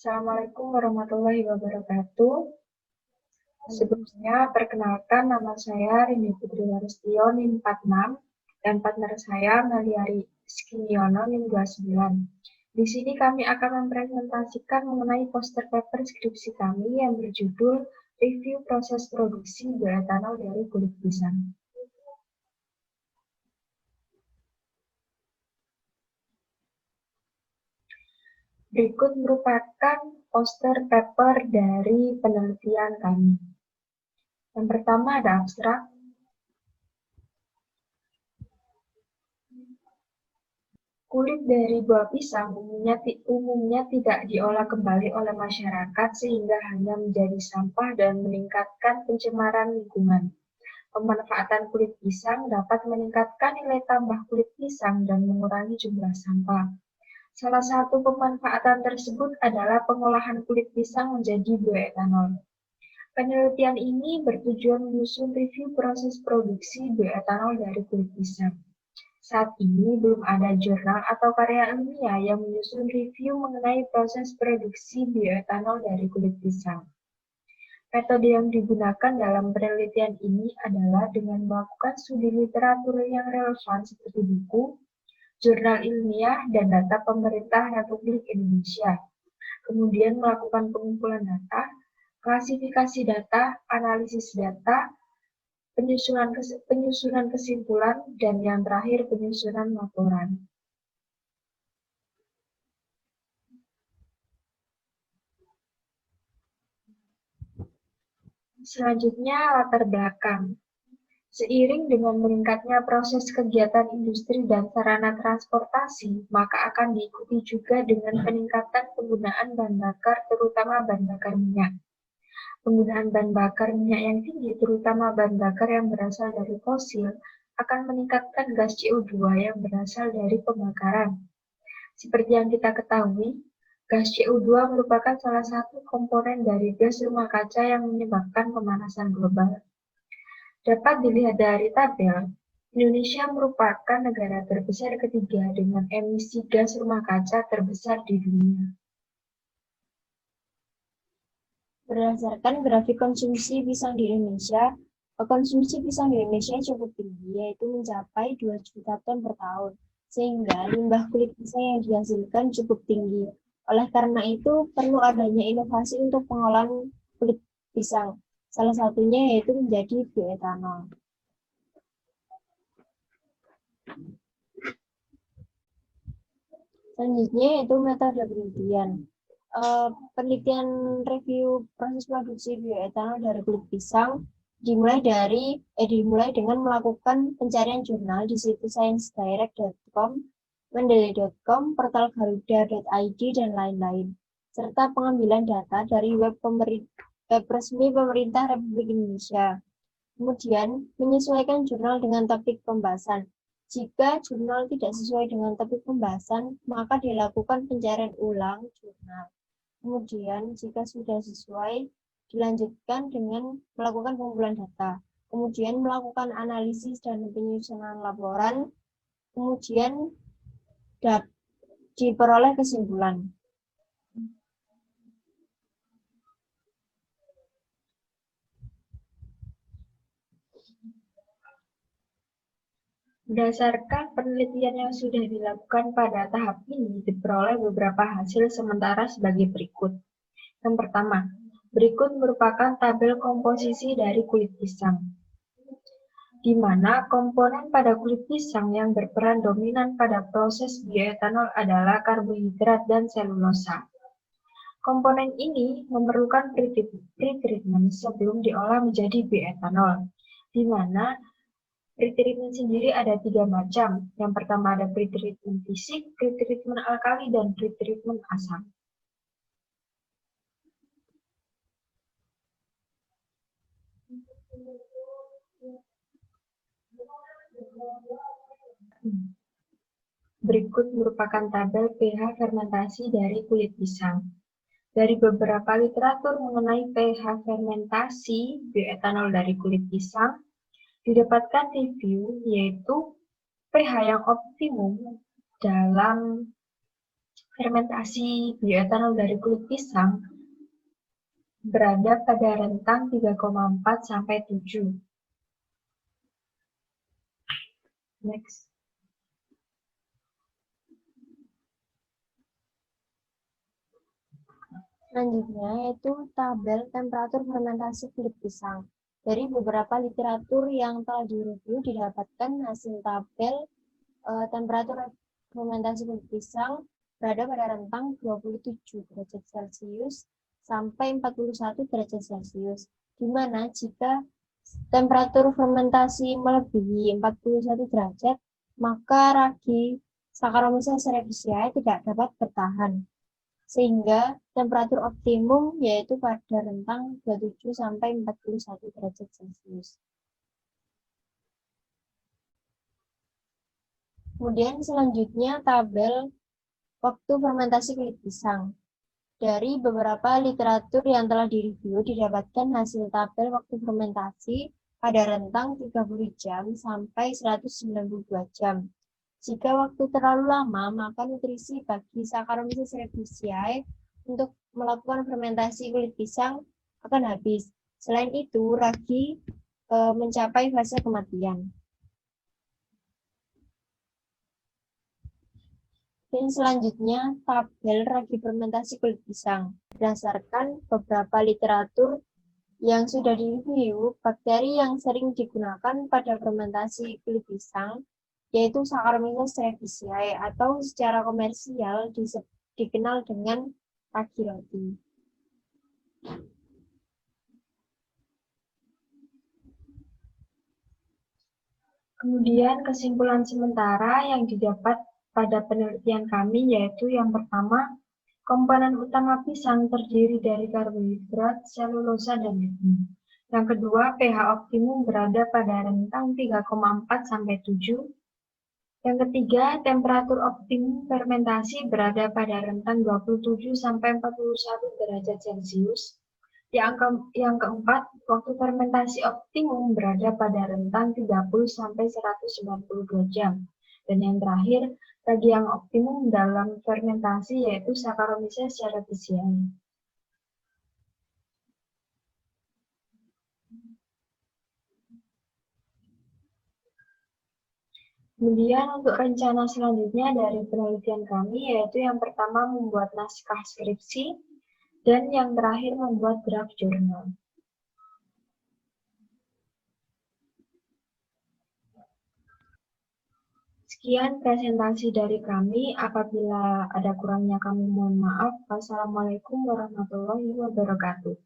Assalamualaikum warahmatullahi wabarakatuh. Sebelumnya, perkenalkan nama saya Rini Putri Warustio, NIM 46, dan partner saya Melia Skimiono, NIM 29. Di sini kami akan mempresentasikan mengenai poster paper skripsi kami yang berjudul Review Proses Produksi Bioetanol dari Kulit Pisang. Berikut merupakan poster paper dari penelitian kami. Yang pertama ada abstrak. Kulit dari buah pisang umumnya tidak diolah kembali oleh masyarakat sehingga hanya menjadi sampah dan meningkatkan pencemaran lingkungan. Pemanfaatan kulit pisang dapat meningkatkan nilai tambah kulit pisang dan mengurangi jumlah sampah. Salah satu pemanfaatan tersebut adalah pengolahan kulit pisang menjadi bioetanol. Penelitian ini bertujuan menyusun review proses produksi bioetanol dari kulit pisang. Saat ini belum ada jurnal atau karya ilmiah yang menyusun review mengenai proses produksi bioetanol dari kulit pisang. Metode yang digunakan dalam penelitian ini adalah dengan melakukan studi literatur yang relevan seperti buku, jurnal ilmiah, dan data pemerintah Republik Indonesia. Kemudian melakukan pengumpulan data, klasifikasi data, analisis data, penyusunan kesimpulan, dan yang terakhir penyusunan laporan. Selanjutnya, latar belakang. Seiring dengan meningkatnya proses kegiatan industri dan sarana transportasi, maka akan diikuti juga dengan peningkatan penggunaan bahan bakar, terutama bahan bakar minyak. Penggunaan bahan bakar minyak yang tinggi, terutama bahan bakar yang berasal dari fosil, akan meningkatkan gas CO2 yang berasal dari pembakaran. Seperti yang kita ketahui, gas CO2 merupakan salah satu komponen dari gas rumah kaca yang menyebabkan pemanasan global. Dapat dilihat dari tabel, Indonesia merupakan negara terbesar ketiga dengan emisi gas rumah kaca terbesar di dunia. Berdasarkan grafik konsumsi pisang di Indonesia, konsumsi pisang di Indonesia cukup tinggi, yaitu mencapai 2 juta ton per tahun, sehingga limbah kulit pisang yang dihasilkan cukup tinggi. Oleh karena itu, perlu adanya inovasi untuk pengolahan kulit pisang. Salah satunya yaitu menjadi bioetanol. Selanjutnya yaitu metode penelitian. Penelitian review proses produksi bioetanol dari kulit pisang dimulai dengan melakukan pencarian jurnal di situs sciencedirect.com, mendeley.com, portal garuda.id, dan lain-lain, serta pengambilan data dari web resmi pemerintah Republik Indonesia. Kemudian, menyesuaikan jurnal dengan topik pembahasan. Jika jurnal tidak sesuai dengan topik pembahasan, maka dilakukan pencarian ulang jurnal. Kemudian, jika sudah sesuai, dilanjutkan dengan melakukan pengumpulan data. Kemudian, melakukan analisis dan penyusunan laporan. Kemudian, diperoleh kesimpulan. Berdasarkan penelitian yang sudah dilakukan pada tahap ini, diperoleh beberapa hasil sementara sebagai berikut. Yang pertama, berikut merupakan tabel komposisi dari kulit pisang, di mana komponen pada kulit pisang yang berperan dominan pada proses bioetanol adalah karbohidrat dan selulosa. Komponen ini memerlukan pretreatment sebelum diolah menjadi bioetanol, di mana pretreatment sendiri ada 3 macam. Yang pertama ada pretreatment fisik, pretreatment alkali, dan pretreatment asam. Berikut merupakan tabel pH fermentasi dari kulit pisang. Dari beberapa literatur mengenai pH fermentasi bioetanol dari kulit pisang, didapatkan review yaitu pH yang optimum dalam Fermentasi bioetanol dari kulit pisang berada pada rentang 3,4 sampai 7. Next. Selanjutnya yaitu tabel temperatur fermentasi kulit pisang. Dari beberapa literatur yang telah direview didapatkan hasil tabel temperatur fermentasi kulit pisang berada pada rentang 27 derajat Celcius sampai 41 derajat Celcius, di mana jika temperatur fermentasi melebihi 41 derajat, maka ragi Saccharomyces cerevisiae tidak dapat bertahan, sehingga temperatur optimum yaitu pada rentang 27 sampai 41 derajat Celcius. Kemudian selanjutnya tabel waktu fermentasi kulit pisang. Dari beberapa literatur yang telah direview didapatkan hasil tabel waktu fermentasi pada rentang 30 jam sampai 192 jam. Jika waktu terlalu lama, maka nutrisi bagi Saccharomyces cerevisiae untuk melakukan fermentasi kulit pisang akan habis. Selain itu, ragi mencapai fase kematian. Dan selanjutnya, tabel ragi fermentasi kulit pisang. Berdasarkan beberapa literatur yang sudah direview, bakteri yang sering digunakan pada fermentasi kulit pisang yaitu Saccharomyces cerevisiae atau secara komersial dikenal dengan ragi roti. Kemudian kesimpulan sementara yang didapat pada penelitian kami yaitu yang pertama, komponen utama pisang terdiri dari karbohidrat, selulosa, dan lignin. Yang kedua, pH optimum berada pada rentang 3,4 sampai 7. Yang ketiga, temperatur optimum fermentasi berada pada rentang 27 sampai 41 derajat Celcius. Yang keempat, waktu fermentasi optimum berada pada rentang 30 sampai 192 jam. Dan yang terakhir, ragi yang optimum dalam fermentasi yaitu Saccharomyces cerevisiae. Kemudian untuk rencana selanjutnya dari penelitian kami yaitu yang pertama membuat naskah skripsi dan yang terakhir membuat draft jurnal. Sekian presentasi dari kami. Apabila ada kurangnya kami mohon maaf. Wassalamualaikum warahmatullahi wabarakatuh.